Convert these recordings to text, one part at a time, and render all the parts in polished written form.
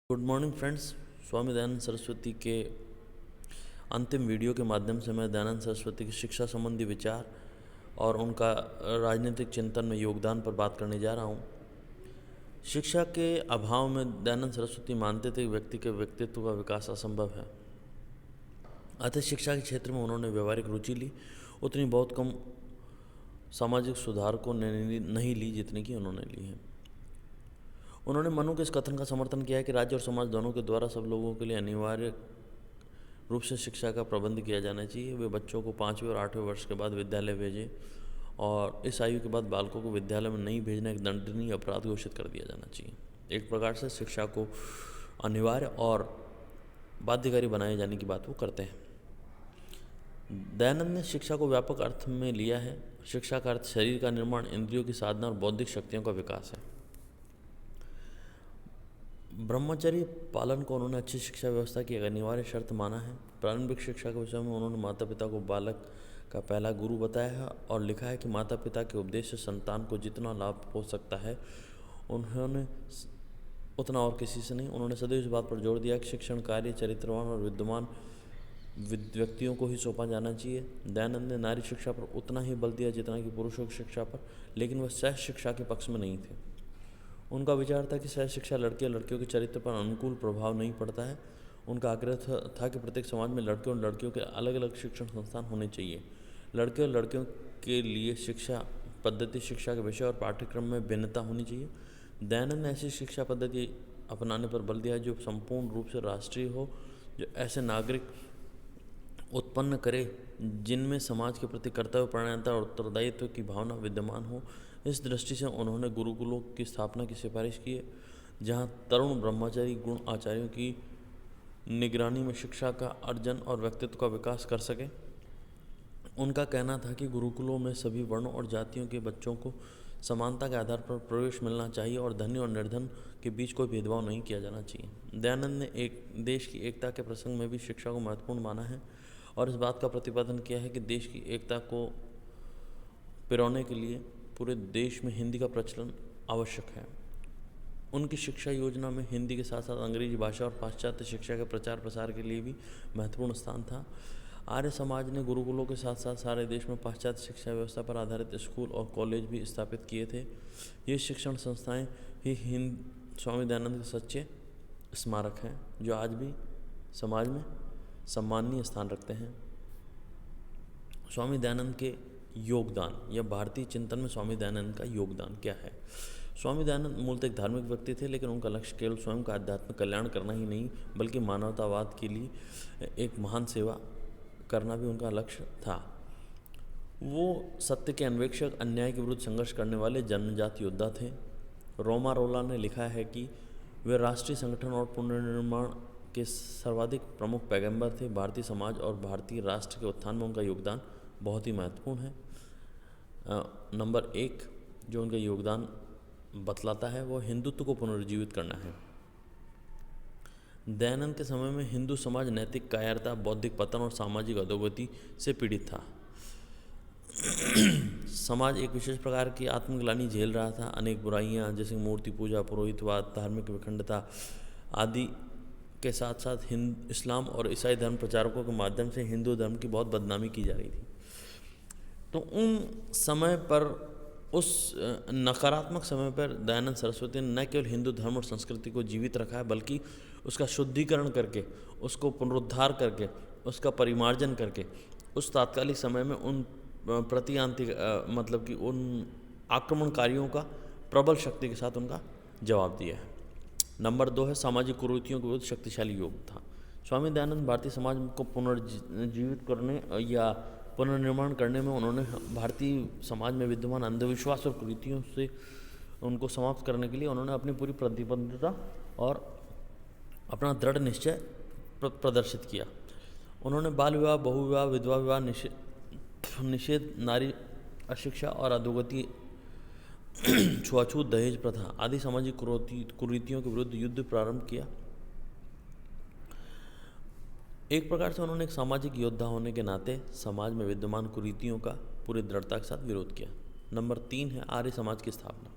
Good morning friends. Swami Dayanand Saraswati के अंतिम video के माध्यम से मैं दयानंद सरस्वती की शिक्षा संबंधी विचार और उनका राजनीतिक चिंतन में योगदान पर बात करने जा रहा हूँ। शिक्षा के अभाव में दयानंद सरस्वती मानते थे कि व्यक्ति के व्यक्तित्व का विकास असंभव है। अतः शिक्षा के क्षेत्र में उन्होंने व्यवहारिक रुचि ली, उतनी बहुत कम सामाजिक सुधार को नहीं ली जितनी कि उन्होंने ली है। उन्होंने मनु के इस कथन का समर्थन किया है कि राज्य और समाज दोनों के द्वारा सब लोगों के लिए अनिवार्य रूप से शिक्षा का प्रबंध किया जाना चाहिए। वे बच्चों को 5वें और 8वें वर्ष के बाद विद्यालय भेजें और इस आयु के बाद बालकों को विद्यालय में नहीं भेजना एक दंडनीय अपराध घोषित कर दिया जाना चाहिए। एक प्रकार से शिक्षा को अनिवार्य और बाध्यकारी बनाए जाने की बात वो करते हैं। दयानंद ने शिक्षा को व्यापक अर्थ में लिया है। शिक्षा का अर्थ शरीर का निर्माण, इंद्रियों की साधना और बौद्धिक शक्तियों का विकास है। ब्रह्मचर्य पालन को उन्होंने अच्छी शिक्षा व्यवस्था की एक अनिवार्य शर्त माना है। प्रारंभिक शिक्षा के विषय में उन्होंने माता पिता को बालक का पहला गुरु बताया है और लिखा है कि माता पिता के उपदेश से संतान को जितना लाभ हो सकता है उन्होंने उतना और किसी से नहीं। उन्होंने सदैव इस बात पर जोर दिया कि शिक्षण कार्य चरित्रवान और विद्वान व्यक्तियों को ही सौंपा जाना चाहिए। दयानंद ने नारी शिक्षा पर उतना ही बल दिया जितना कि पुरुषों की शिक्षा पर, लेकिन वह सहज शिक्षा के पक्ष में नहीं थे। उनका विचार था कि सहज शिक्षा लड़के और लड़कियों के चरित्र पर अनुकूल प्रभाव नहीं पड़ता है। उनका आग्रह था कि प्रत्येक समाज में लड़के और लड़कियों के अलग अलग शिक्षण संस्थान होने चाहिए। लड़के और लड़कियों के लिए शिक्षा पद्धति, शिक्षा के विषय और पाठ्यक्रम में भिन्नता होनी चाहिए। दयानंद ने ऐसी शिक्षा पद्धति अपनाने पर बल दिया है जो संपूर्ण रूप से राष्ट्रीय हो, जो ऐसे नागरिक उत्पन्न करे जिनमें समाज के प्रति कर्तव्य परायणता और उत्तरदायित्व की भावना विद्यमान हो। इस दृष्टि से उन्होंने गुरुकुलों की स्थापना की सिफारिश की है, जहाँ तरुण ब्रह्मचारी गुण आचार्यों की निगरानी में शिक्षा का अर्जन और व्यक्तित्व का विकास कर सके। उनका कहना था कि गुरुकुलों में सभी वर्णों और जातियों के बच्चों को समानता के आधार पर प्रवेश मिलना चाहिए और धनी और निर्धन के बीच कोई भेदभाव नहीं किया जाना चाहिए। दयानंद ने एक देश की एकता के प्रसंग में भी शिक्षा को महत्वपूर्ण माना है और इस बात का प्रतिपादन किया है कि देश की एकता को पिरोने के लिए पूरे देश में हिंदी का प्रचलन आवश्यक है। उनकी शिक्षा योजना में हिंदी के साथ साथ अंग्रेजी भाषा और पाश्चात्य शिक्षा के प्रचार प्रसार के लिए भी महत्वपूर्ण स्थान था। आर्य समाज ने गुरुकुलों के साथ साथ सारे देश में पाश्चात्य शिक्षा व्यवस्था पर आधारित स्कूल और कॉलेज भी स्थापित किए थे। ये शिक्षण संस्थाएं ही स्वामी दयानंद के सच्चे स्मारक हैं, जो आज भी समाज में सम्माननीय स्थान रखते हैं। स्वामी दयानंद के योगदान या भारतीय चिंतन में स्वामी दयानंद का योगदान क्या है। स्वामी दयानंद मूलतः एक धार्मिक व्यक्ति थे, लेकिन उनका लक्ष्य केवल स्वयं का आध्यात्मिक कल्याण करना ही नहीं बल्कि मानवतावाद के लिए एक महान सेवा करना भी उनका लक्ष्य था। वो सत्य के अन्वेषक, अन्याय के विरुद्ध संघर्ष करने वाले जन्मजात योद्धा थे। रोमा रोला ने लिखा है कि वे राष्ट्रीय संगठन और पुनर्निर्माण के सर्वाधिक प्रमुख पैगंबर थे। भारतीय समाज और भारतीय राष्ट्र के उत्थान में उनका योगदान बहुत ही महत्वपूर्ण है। नंबर 1 जो उनका योगदान बतलाता है वो हिंदुत्व को पुनर्जीवित करना है। दयानंद के समय में हिंदू समाज नैतिक कायरता, बौद्धिक पतन और सामाजिक अधोगति से पीड़ित था। समाज एक विशेष प्रकार की आत्मग्लानि झेल रहा था। अनेक बुराइयां जैसे मूर्ति पूजा, पुरोहितवाद, धार्मिक विखंडता आदि के साथ साथ इस्लाम और ईसाई धर्म प्रचारकों के माध्यम से हिंदू धर्म की बहुत बदनामी की जा रही थी। तो उन समय पर, उस नकारात्मक समय पर दयानंद सरस्वती ने न केवल हिंदू धर्म और संस्कृति को जीवित रखा है बल्कि उसका शुद्धिकरण करके, उसको पुनरुद्धार करके, उसका परिमार्जन करके उस तात्कालिक समय में उन मतलब कि उन आक्रमणकारियों का प्रबल शक्ति के साथ उनका जवाब दिया है। नंबर 2 है सामाजिक कुरीतियों के विरुद्ध शक्तिशाली योग था। स्वामी दयानंद भारतीय समाज को पुनर्जीवित करने या पुनर्निर्माण करने में उन्होंने भारतीय समाज में विद्यमान अंधविश्वास और कुरीतियों से उनको समाप्त करने के लिए उन्होंने अपनी पूरी प्रतिबद्धता और अपना दृढ़ निश्चय प्रदर्शित किया। उन्होंने बाल विवाह, बहुविवाह, विधवा विवाह निषेध, नारी अशिक्षा और अधोगति, छुआछूत, दहेज प्रथा आदि सामाजिक कुरीतियों के विरुद्ध युद्ध प्रारंभ किया। एक प्रकार से उन्होंने एक सामाजिक योद्धा होने के नाते समाज में विद्यमान कुरीतियों का पूरी दृढ़ता के साथ विरोध किया। नंबर 3 है आर्य समाज की स्थापना।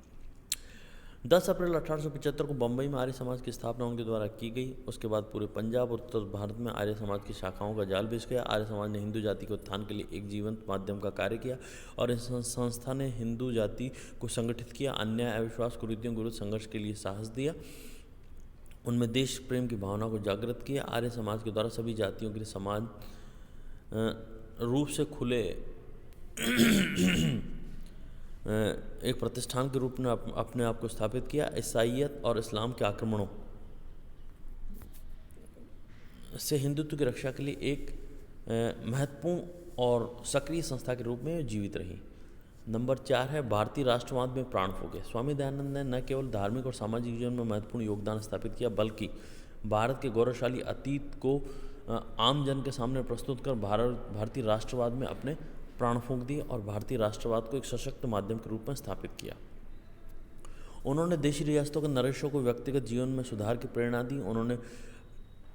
10 अप्रैल 1875 को बम्बई में आर्य समाज की स्थापना उनके द्वारा की गई। उसके बाद पूरे पंजाब और उत्तर भारत में आर्य समाज की शाखाओं का जाल बिछ गया। आर्य समाज ने हिंदू जाति के उत्थान के लिए एक जीवंत माध्यम का कार्य किया और इस संस्था ने हिंदू जाति को संगठित किया, अन्याय, अविश्वास, कुरीतियों के विरुद्ध संघर्ष के लिए साहस दिया, उनमें देश प्रेम की भावना को जागृत किया। आर्य समाज के द्वारा सभी जातियों के लिए समान रूप से खुले एक प्रतिष्ठान के रूप में अपने आप को स्थापित किया। ईसाईयत और इस्लाम के आक्रमणों से हिंदुत्व की रक्षा के लिए एक महत्वपूर्ण और सक्रिय संस्था के रूप में जीवित रही। नंबर 4 है भारतीय राष्ट्रवाद में प्राण फूंके। स्वामी दयानंद ने न केवल धार्मिक और सामाजिक जीवन में महत्वपूर्ण योगदान स्थापित किया, बल्कि भारत के गौरवशाली अतीत को आम जन के सामने प्रस्तुत कर भारतीय राष्ट्रवाद में अपने प्राण फूंक दिए और भारतीय राष्ट्रवाद को एक सशक्त माध्यम के रूप में स्थापित किया। उन्होंने देशी रियासतों के नरेशों को व्यक्तिगत जीवन में सुधार की प्रेरणा दी। उन्होंने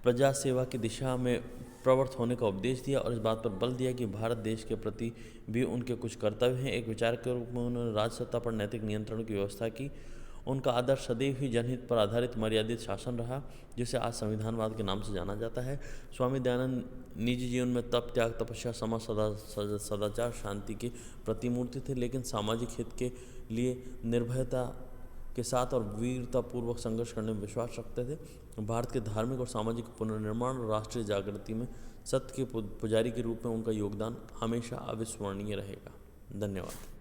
प्रजा सेवा की दिशा में प्रवृत्त होने का उपदेश दिया और इस बात पर बल दिया कि भारत देश के प्रति भी उनके कुछ कर्तव्य हैं। एक विचारक के रूप में उन्होंने राजसत्ता पर नैतिक नियंत्रण की व्यवस्था की। उनका आदर्श सदैव ही जनहित पर आधारित मर्यादित शासन रहा, जिसे आज संविधानवाद के नाम से जाना जाता है। स्वामी दयानंद निजी जीवन में तप, त्याग, तपस्या, समा, सदाचार, शांति की प्रतिमूर्ति थे, लेकिन सामाजिक हित के लिए निर्भयता के साथ और वीरतापूर्वक संघर्ष करने में विश्वास रखते थे। भारत के धार्मिक और सामाजिक पुनर्निर्माण और राष्ट्रीय जागृति में सत्य के पुजारी के रूप में उनका योगदान हमेशा अविस्मरणीय रहेगा। धन्यवाद।